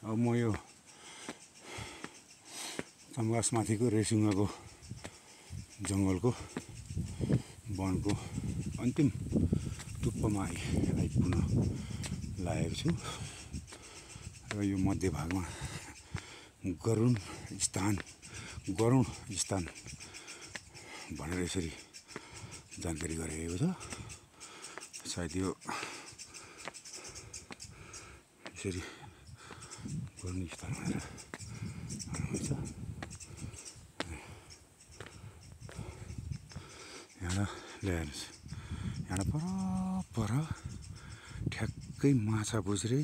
अब म यो तम्घास माथिको रेसुङ्गाको जङ्गलको वनको अन्तिम टुप्पोमा आइपुग्न लागेको छु र यो मध्य भागमा गरुण स्थान भनेर यसरी जानकारी गराइएको छ। सायद यो यसरी गरुण स्थान भनेर भन्नुहुन्छ। यहाँ ल्याएनस् यहाँ पर ठ्याक्कै माछा पुछ्रे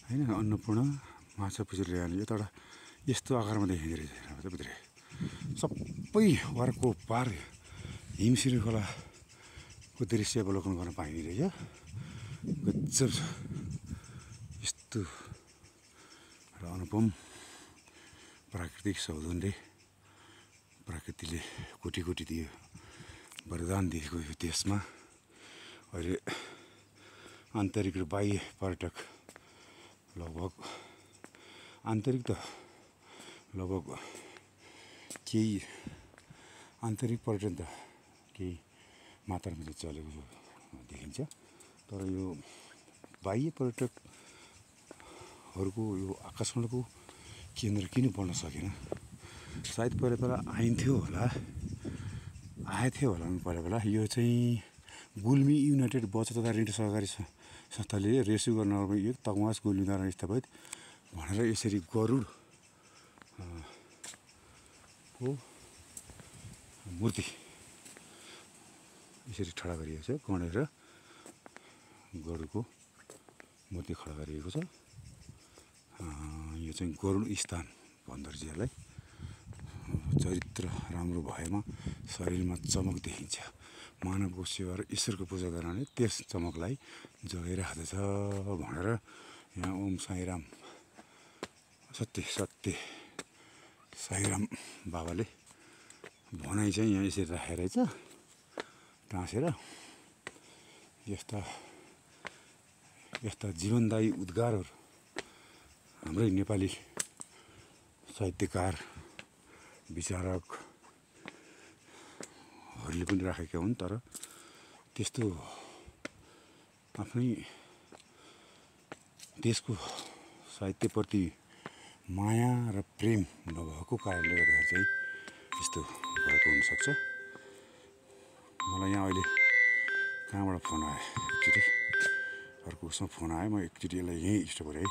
होइन, अन्नपूर्ण माछा पुछ्रे ल्याएन। यो त एउटा यस्तो आकारमा देखिँदो रहेछ भित्र सबै वरको पार हिम श्रृङ्खलाको दृश्य अवलोकन गर्न पाइने रहेछ। गजब छ यस्तो एउटा अनुपम प्राकृतिक सौन्दर्य प्रकृतिले कोटी कोटी दियो, वरदान दिएको यो देशमा अहिले आन्तरिक र बाह्य पर्यटक लगभग आन्तरिक त लगभग केही आन्तरिक पर्यटन त केही मात्रामा चाहिँ चलेको देखिन्छ, तर यो बाह्य पर्यटकहरूको यो आकर्षणको केन्द्र किन बन्न सकेन? सायद पहिला आइन्थ्यो होला पहिला यो चाहिँ गुल्मी युनाइटेड बचत तथा ऋण सहकारी संस्थाले रेसुङ्गा नगरमा यो तकमास गुल्मीद्वारा स्थापित भनेर यसरी गरुड को मूर्ति यसरी खडा गरिएको छ। गणेश र गरुडको मूर्ति खडा गरिएको छ। यो चाहिँ गरुड स्थान भन्दो रहेछ यसलाई। चरित्र राम्रो भएमा शरीरमा चमक देखिन्छ। मानवको सेवा र ईश्वरको पूजा गर्नाले त्यस चमकलाई जगाइराख्दछ भनेर यहाँ ओम साईराम सत्य साईराम बाबाले भनाइ चाहिँ यहाँ यसरी राखेको रहेछ टाँसेर। यस्ता जीवनदायी उद्गारहरू हाम्रै नेपाली साहित्यकार विचारकहरूले पनि राखेका हुन्, तर त्यस्तो आफ्नै देशको साहित्यप्रति माया र प्रेम नभएको कारणले गर्दाखेरि चाहिँ यस्तो भएको हुनसक्छ। मलाई यहाँ अहिले कहाँबाट फोन आयो, एकचोटि अर्को उसमा फोन आयो, म एकचोटि यसलाई यहीँ स्टप गरेँ है।